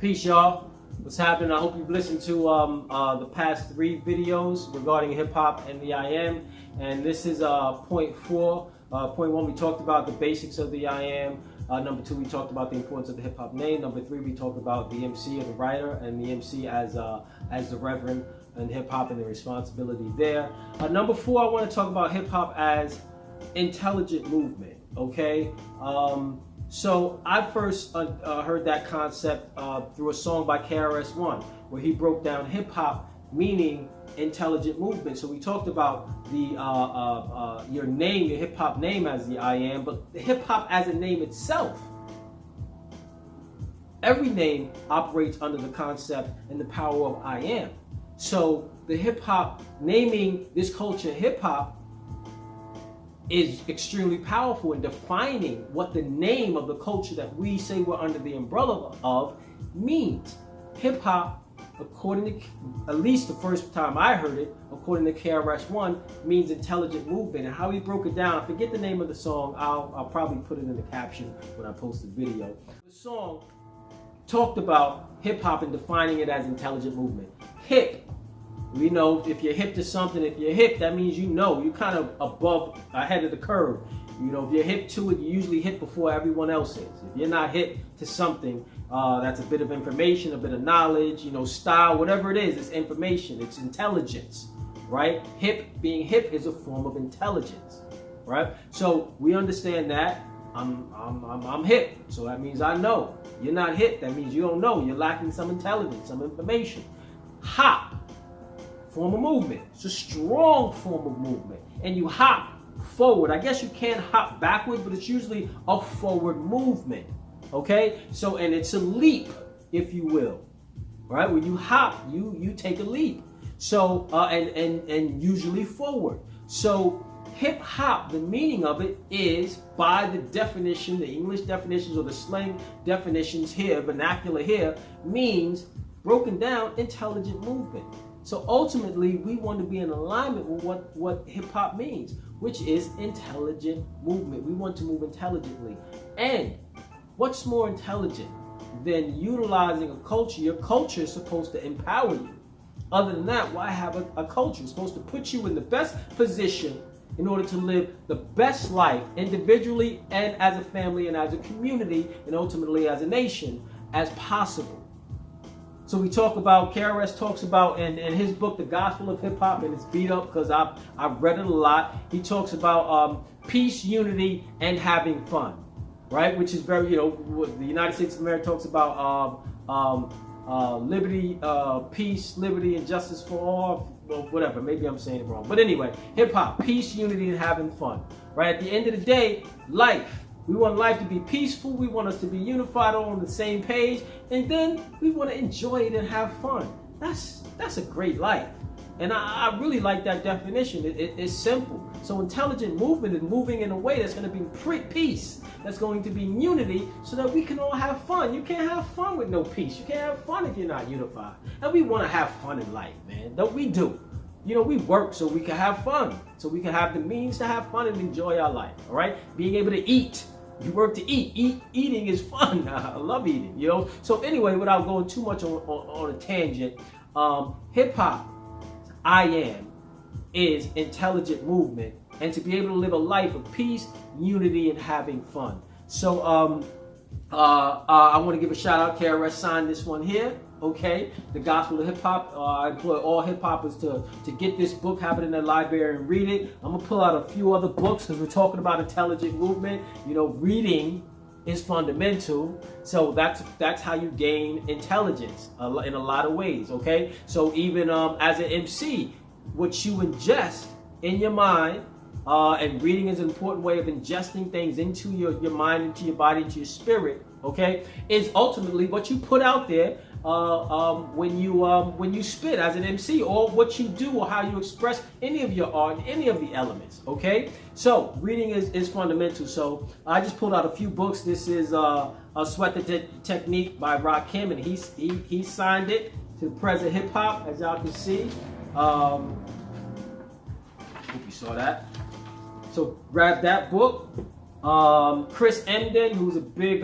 Peace, y'all. What's happening? I hope you've listened to the past 3 videos regarding hip hop and the IM. And this is point 4. Point 1, we talked about the basics of the IM. Number 2, we talked about the importance of the hip hop name. Number 3, we talked about the MC or the writer, and the MC as the reverend in hip hop and the responsibility there. Number 4, I want to talk about hip hop as intelligent movement. Okay. So I first heard that concept through a song by KRS-One, where he broke down hip hop meaning intelligent movement. So we talked about the your name, your hip hop name as the I am, but the hip hop as a name itself. Every name operates under the concept and the power of I am. So the hip hop, naming this culture hip hop, is extremely powerful in defining what the name of the culture that we say we're under the umbrella of means. Hip hop, according to, at least the first time I heard it, according to KRS-One, means intelligent movement. And how he broke it down, I forget the name of the song, I'll probably put it in the caption when I post the video. The song talked about hip hop and defining it as intelligent movement. Hip, we know if you're hip to something, if you're hip, that means you're kind of above, ahead of the curve. You know, if you're hip to it, you're usually hip before everyone else is. If you're not hip to something, that's a bit of information, a bit of knowledge, style, whatever it is, it's information, it's intelligence, right? Being hip is a form of intelligence, right? So we understand that. I'm hip, so that means I know. You're not hip, that means you don't know. You're lacking some intelligence, some information. Hop. Form of movement. It's a strong form of movement. And you hop forward. I guess you can hop backward, but it's usually a forward movement. Okay? So, and it's a leap, if you will. Right? When you hop, you take a leap. So, and usually forward. So, hip hop, the meaning of it is, by the definition, the English definitions or the slang definitions here, vernacular here, means, broken down, intelligent movement. So ultimately, we want to be in alignment with what hip hop means, which is intelligent movement. We want to move intelligently. And what's more intelligent than utilizing a culture? Your culture is supposed to empower you. Other than that, why have a culture? It's supposed to put you in the best position in order to live the best life individually and as a family and as a community and ultimately as a nation as possible. So we talk about, KRS talks about in his book, The Gospel of Hip Hop, and it's beat up because I've read it a lot. He talks about peace, unity, and having fun, right? Which is very, the United States of America talks about liberty, peace, liberty, and justice for all. Well, whatever, maybe I'm saying it wrong. But anyway, hip hop, peace, unity, and having fun, right? At the end of the day, life. We want life to be peaceful. We want us to be unified, all on the same page. And then we want to enjoy it and have fun. That's a great life. And I really like that definition. It's simple. So intelligent movement is moving in a way that's going to be peace. That's going to be unity so that we can all have fun. You can't have fun with no peace. You can't have fun if you're not unified. And we want to have fun in life, man. Don't we do? We work so we can have fun. So we can have the means to have fun and enjoy our life. All right? Being able to eat. You work to eat. Eating is fun. I love eating, So anyway, without going too much on a tangent, hip hop, I am, is intelligent movement, and to be able to live a life of peace, unity, and having fun. So I want to give a shout out. KRS signed this one here. Okay, The Gospel of Hip Hop. I implore all hip hoppers to get this book, have it in their library and read it. I'm gonna pull out a few other books because we're talking about intelligent movement. Reading is fundamental. So that's how you gain intelligence in a lot of ways. Okay, so even as an MC, what you ingest in your mind. And reading is an important way of ingesting things into your mind, into your body, into your spirit, okay, is ultimately what you put out there when you spit as an MC, or what you do or how you express any of your art, any of the elements, okay? So reading is fundamental. So I just pulled out a few books. This is Sweat the Technique by Rakim, and he signed it to the President Hip Hop, as y'all can see. Hope you saw that. So grab that book. Chris Emden, who's a big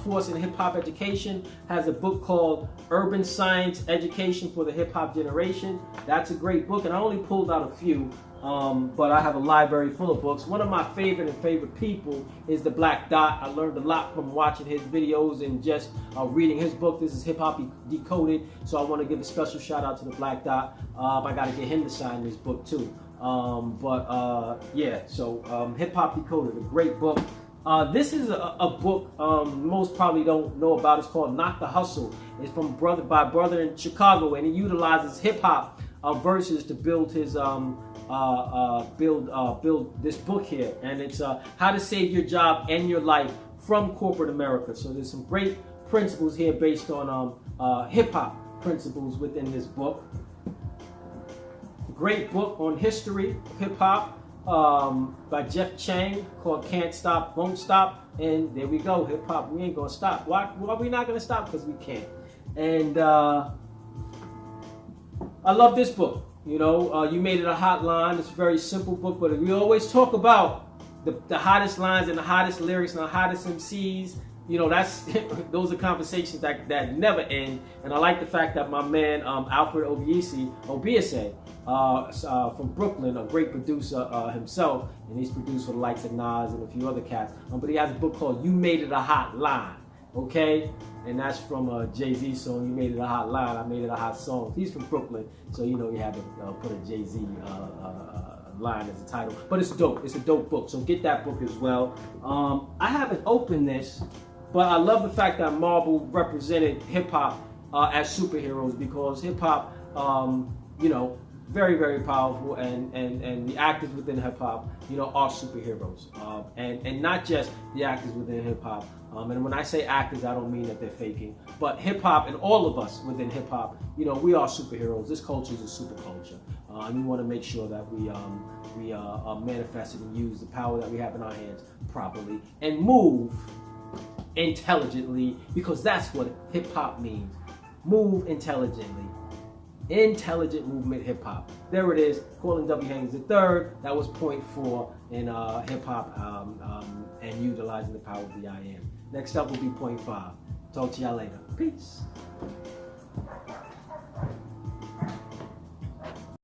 force in hip hop education, has a book called Urban Science Education for the Hip Hop Generation. That's a great book, and I only pulled out a few, but I have a library full of books. One of my favorite people is the Black Dot. I learned a lot from watching his videos and just reading his book. This is Hip Hop Decoded, so I want to give a special shout out to the Black Dot. I got to get him to sign this book too. Yeah, so Hip Hop Decoded, a great book. This is a book most probably don't know about. It's called Not the Hustle. It's from by brother in Chicago, and he utilizes hip hop verses to build his build this book here. And it's how to save your job and your life from corporate America. So there's some great principles here based on hip hop principles within this book. Great book on history of hip hop by Jeff Chang called Can't Stop, Won't Stop. And there we go, hip hop, we ain't gonna stop. Why are we not gonna stop? Because we can't. And I love this book. You know, You Made It a Hotline. It's a very simple book, but we always talk about the hottest lines and the hottest lyrics and the hottest MCs. You know, that's those are conversations that never end. And I like the fact that my man Alfred Obiese from Brooklyn, a great producer himself, and he's produced for the likes of Nas and a few other cats. But he has a book called You Made It a Hot Line, okay? And that's from Jay-Z song, You Made It a Hot Line, I Made It a Hot Song. He's from Brooklyn, so you know you have to put a Jay-Z line as a title. But it's dope. It's a dope book, so get that book as well. I haven't opened this, but I love the fact that Marvel represented hip-hop as superheroes, because hip-hop, you know, very powerful, and the actors within hip hop, you know, are superheroes, and not just the actors within hip hop. And when I say actors, I don't mean that they're faking, but hip hop and all of us within hip hop, you know, we are superheroes. This culture is a super culture, and we want to make sure that we manifest it and use the power that we have in our hands properly and move intelligently, because that's what hip hop means. Move intelligently. Intelligent movement hip hop. There it is. Calling W. Haynes III. That was point 4 in hip hop and utilizing the power of the I am. Next up will be point 5. Talk to y'all later. Peace.